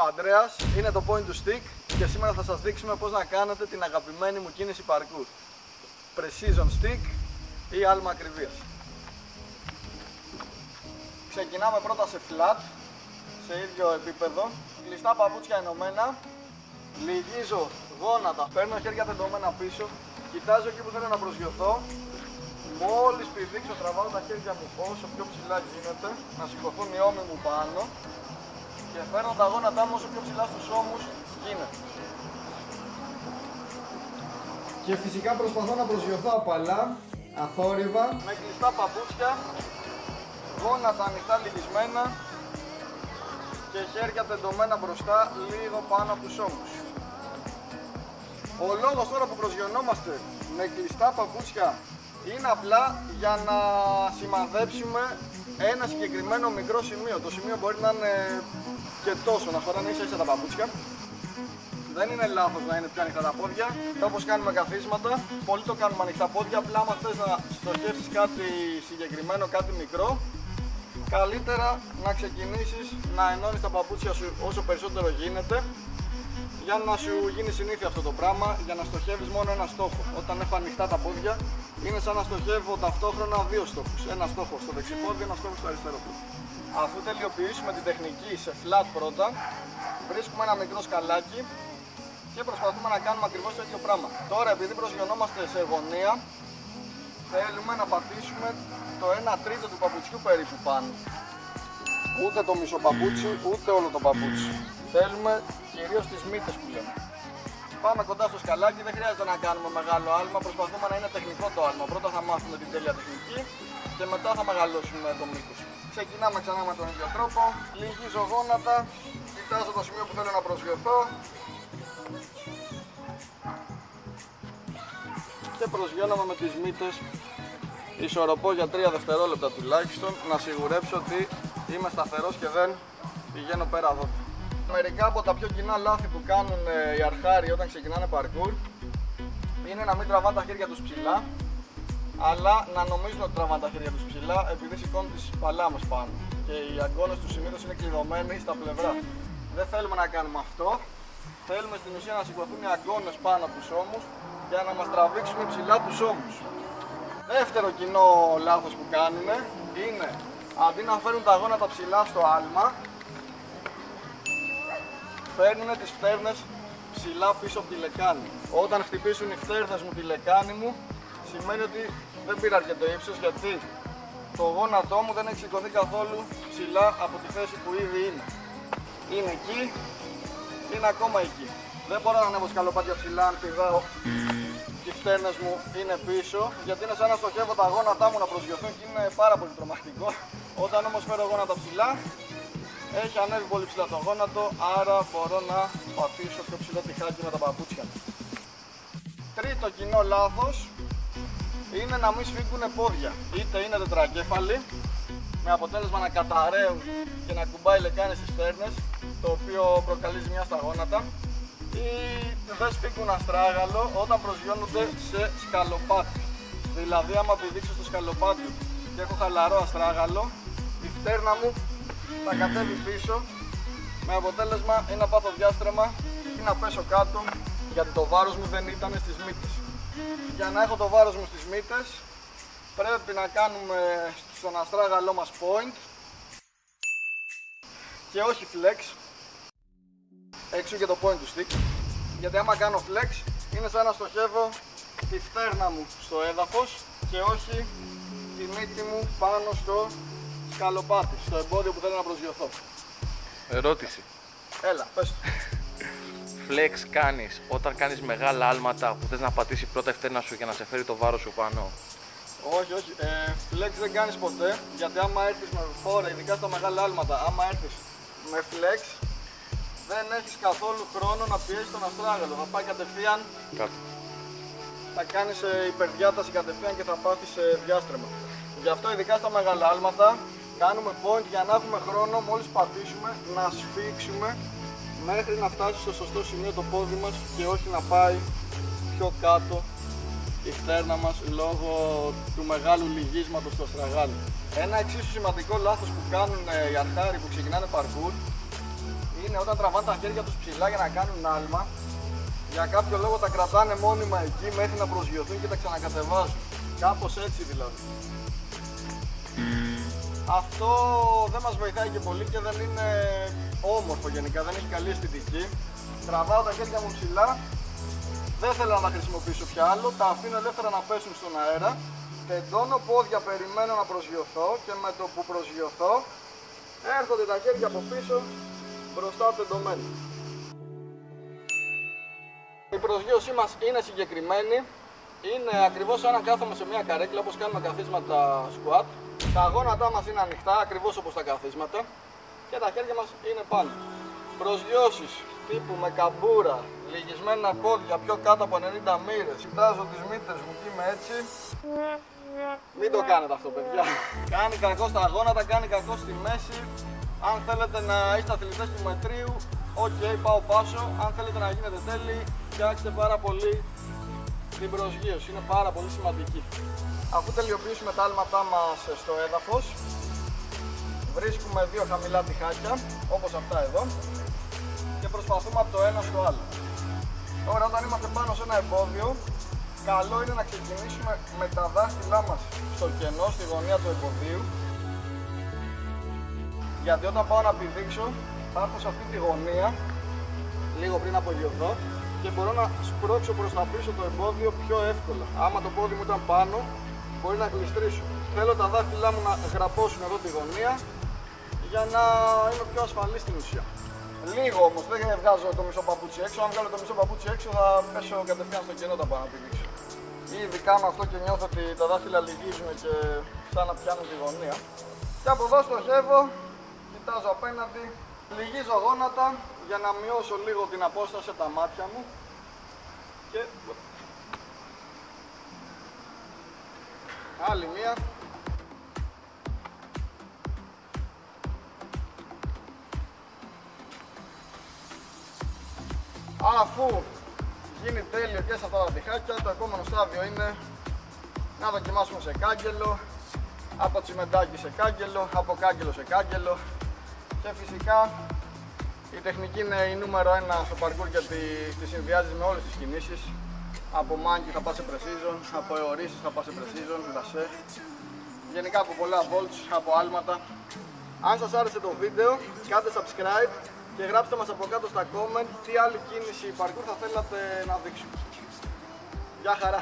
ο Ανδρέας, είναι το Point to Stick και σήμερα θα σας δείξουμε πώς να κάνετε την αγαπημένη μου κίνηση parkour. Precision Stick ή άλμα ακριβίας. Ξεκινάμε πρώτα σε flat, σε ίδιο επίπεδο, κλειστά παπούτσια ενωμένα, λυγίζω γόνατα, παίρνω χέρια τεντωμένα πίσω, κοιτάζω εκεί που θέλω να προσγειωθώ. Μόλις πηδήξω τραβάω τα χέρια μου όσο πιο ψηλά γίνεται, να σηκωθούν οι ώμοι μου πάνω και φέρνω τα γόνατά μου όσο πιο ψηλά στους ώμους γίνεται. Και φυσικά προσπαθώ να προσγειωθώ απαλά, αθόρυβα, με κλειστά παπούτσια, γόνατα ανοιχτά λυγισμένα και χέρια τεντωμένα μπροστά λίγο πάνω από τους ώμους. Ο λόγος τώρα που προσγειωνόμαστε με κλειστά παπούτσια είναι απλά για να σημαδέψουμε ένα συγκεκριμένο μικρό σημείο. Το σημείο μπορεί να είναι και τόσο, να χωράνε ίσα τα παπούτσια. Δεν είναι λάθος να είναι πιο ανοιχτά τα πόδια, όπως κάνουμε καθίσματα. Πολλοί το κάνουμε ανοιχτά πόδια, απλά άμα θες να στοχεύσεις κάτι συγκεκριμένο, κάτι μικρό, καλύτερα να ξεκινήσεις να ενώνεις τα παπούτσια σου όσο περισσότερο γίνεται, για να σου γίνει συνήθεια αυτό το πράγμα, για να στοχεύεις μόνο ένα στόχο. Όταν έχω ανοιχτά τα πόδια, είναι σαν να στοχεύω ταυτόχρονα δύο στόχους. Ένα στόχο στο δεξιπόδι, ένα στόχο στο αριστερό πόδι. Αφού τελειοποιήσουμε την τεχνική σε flat πρώτα, βρίσκουμε ένα μικρό σκαλάκι και προσπαθούμε να κάνουμε ακριβώς το ίδιο πράγμα. Τώρα, επειδή προσγειωνόμαστε σε γωνία, θέλουμε να πατήσουμε το 1 τρίτο του παπουτσιού περίπου πάνω. Ούτε το μισό παπούτσι, ούτε όλο το παπούτσι. Θέλουμε κυρίως τις μύτες που λέμε. Πάμε κοντά στο σκαλάκι, δεν χρειάζεται να κάνουμε μεγάλο άλμα, προσπαθούμε να είναι τεχνικό το άλμα. Πρώτα θα μάθουμε την τέλεια τεχνική και μετά θα μεγαλώσουμε το μήκος. Ξεκινάμε ξανά με τον ίδιο τρόπο, λυγίζω γόνατα, κοιτάζω το σημείο που θέλω να προσγειωθώ και προσγειώνομαι με τις μύτες. Ισορροπώ για 3 δευτερόλεπτα τουλάχιστον, να σιγουρέψω ότι είμαι σταθερός και δεν πηγαίνω πέρα εδώ. Μερικά από τα πιο κοινά λάθη που κάνουν οι αρχάριοι όταν ξεκινάνε parkour είναι να μην τραβάνε τα χέρια τους ψηλά, αλλά να νομίζουν ότι τραβάνε τα χέρια τους ψηλά επειδή σηκώνουν τις παλάμες πάνω και οι αγκώνες τους συνήθως είναι κλειδωμένοι στα πλευρά. Δεν θέλουμε να κάνουμε αυτό. Θέλουμε στην ουσία να σηκωθούν οι αγκώνες πάνω από τους ώμους για να μας τραβήξουν ψηλά τους ώμους. Δεύτερο κοινό λάθος που κάνουν είναι αντί να φέρουν τα γόνατα ψηλά στο άλμα, φέρνουν τις φτέρνες ψηλά πίσω από τη λεκάνη. Όταν χτυπήσουν οι φτέρνες μου τη λεκάνη μου, σημαίνει ότι δεν πήρα αρκετό ύψος, γιατί το γόνατό μου δεν έχει σηκωθεί καθόλου ψηλά από τη θέση που ήδη είναι. Είναι εκεί, είναι ακόμα εκεί. Δεν μπορώ να ανέβω σκαλοπάτια ψηλά αν πηδάω και οι φτέρνες μου είναι πίσω, γιατί είναι σαν να στοχεύω τα γόνατά μου να προσγειωθούν και είναι πάρα πολύ τρομακτικό. Όταν όμως φέρω γόνατα ψηλά, έχει ανέβει πολύ ψηλά το γόνατο, άρα μπορώ να πατήσω πιο ψηλό τυχάκι με τα παπούτσια. Τρίτο κοινό λάθος είναι να μην σφίγγουν πόδια. Είτε είναι τετρακέφαλοι, με αποτέλεσμα να καταραίουν και να κουμπάει λεκάνη στις φτέρνες, το οποίο προκαλεί ζημιά στα γόνατα, ή δεν σφίγγουν αστράγαλο όταν προσγειώνονται σε σκαλοπάτι. Δηλαδή, άμα πηδήξω στο σκαλοπάτι και έχω χαλαρό αστράγαλο, η φτέρνα μου θα κατέβει πίσω, με αποτέλεσμα ή να πάθω διάστρεμα ή να πέσω κάτω, γιατί το βάρος μου δεν ήταν στις μύτες. Για να έχω το βάρος μου στις μύτες, πρέπει να κάνουμε στον αστράγαλό μας point και όχι flex. Έξω και το point του stick, γιατί άμα κάνω flex είναι σαν να στοχεύω τη φτέρνα μου στο έδαφος και όχι τη μύτη μου πάνω στο σκαλοπάτι, στο εμπόδιο που θέλω να προσγειωθώ. Ερώτηση. Έλα, πες του. Flex κάνεις όταν κάνεις μεγάλα άλματα που θες να πατήσει πρώτα η φτέρνα σου για να σε φέρει το βάρος σου πάνω? Όχι, όχι. Flex δεν κάνεις ποτέ, γιατί άμα έρθεις με φόρα, ειδικά στα μεγάλα άλματα, άμα έρθεις με flex, δεν έχεις καθόλου χρόνο να πιέσεις τον αστράγαλο. Θα πάει κατευθείαν κάτω. Θα κάνεις υπερδιάταση κατευθείαν και θα πάθεις διάστρεμα. Γι' αυτό ειδικά στα μεγάλα άλματα κάνουμε point για να έχουμε χρόνο μόλις πατήσουμε να σφίξουμε μέχρι να φτάσει στο σωστό σημείο το πόδι μας και όχι να πάει πιο κάτω η φτέρνα μας λόγω του μεγάλου λυγίσματος στο αστραγάλο. Ένα εξίσου σημαντικό λάθος που κάνουν οι αρχάροι που ξεκινάνε parkour είναι είναι όταν τραβάνε τα χέρια τους ψηλά για να κάνουν άλμα. Για κάποιο λόγο τα κρατάνε μόνιμα εκεί μέχρι να προσγειωθούν και τα ξανακατεβάζουν. Κάπως έτσι δηλαδή. Αυτό δεν μας βοηθάει και πολύ και δεν είναι όμορφο γενικά, δεν έχει καλή αισθητική. Τραβάω τα χέρια μου ψηλά, δεν θέλω να τα χρησιμοποιήσω πια άλλο, τα αφήνω ελεύθερα να πέσουν στον αέρα. Τεντώνω πόδια, περιμένω να προσγειωθώ και με το που προσγειωθώ έρχονται τα χέρια από πίσω μπροστά τεντωμένα. Η προσγείωσή μας είναι συγκεκριμένη. Είναι ακριβώς σαν να κάθομαι σε μια καρέκλα όπως κάνουμε καθίσματα squat. Τα γόνατά μας είναι ανοιχτά ακριβώς όπως τα καθίσματα και τα χέρια μας είναι πάνω. Προσγειώσεις τύπου με καμπούρα, λυγισμένα πόδια πιο κάτω από 90 μοίρες. Κοιτάζω τις μύτες μου και είμαι έτσι. Μην το κάνετε αυτό, παιδιά. Κάνει κακό στα γόνατα, κάνει κακό στη μέση. Αν θέλετε να είστε αθλητές του μετρίου, ok, πάω πάσο. Αν θέλετε να γίνετε τέλειοι, φτιάξτε πάρα πολύ την προσγείωση. Είναι πάρα πολύ σημαντική. Αφού τελειοποιήσουμε τα άλματά μας στο έδαφος, βρίσκουμε δύο χαμηλά τυχάκια, όπως αυτά εδώ, και προσπαθούμε από το ένα στο άλλο. Τώρα, όταν είμαστε πάνω σε ένα εμπόδιο, καλό είναι να ξεκινήσουμε με τα δάχτυλά μας στο κενό, στη γωνία του εμποδίου. Γιατί όταν πάω να πηδήξω, θα έρθω σε αυτή τη γωνία, λίγο πριν απογειωθώ, και μπορώ να σπρώξω προς τα πίσω το εμπόδιο πιο εύκολα. Άμα το πόδι μου ήταν πάνω, μπορεί να γλιστρήσω. Θέλω τα δάχτυλά μου να γραπώσουν εδώ τη γωνία, για να είμαι πιο ασφαλής στην ουσία. Λίγο όμως, δεν βγάζω το μισό παπούτσι έξω. Αν βγάλω το μισό παπούτσι έξω, θα πέσω κατευθείαν στο κενό όταν πάω να πηδήξω. Ήδη κάνω αυτό και νιώθω ότι τα δάχτυλα λυγίζουν και σαν να πιάνουν τη γωνία. Και από εδώ στοχεύω, κοιτάζω απέναντι, λυγίζω γόνατα για να μειώσω λίγο την απόσταση από τα μάτια μου. Και άλλη μία. Αφού γίνει τέλειο και σε αυτά τα τυχάκια, το επόμενο στάδιο είναι να δοκιμάσουμε σε κάγκελο, από τσιμεντάκι σε κάγκελο, από κάγκελο σε κάγκελο, και φυσικά η τεχνική είναι η νούμερο 1 στο parkour γιατί τη συνδυάζεις με όλες τις κινήσεις. Από monkey θα πας σε precision, από εωρίσεις θα πας σε precision, λασέ, γενικά από πολλά volts, από άλματα. Αν σας άρεσε το βίντεο, κάντε subscribe και γράψτε μας από κάτω στα comment τι άλλη κίνηση parkour θα θέλατε να δείξουμε. Γεια χαρά!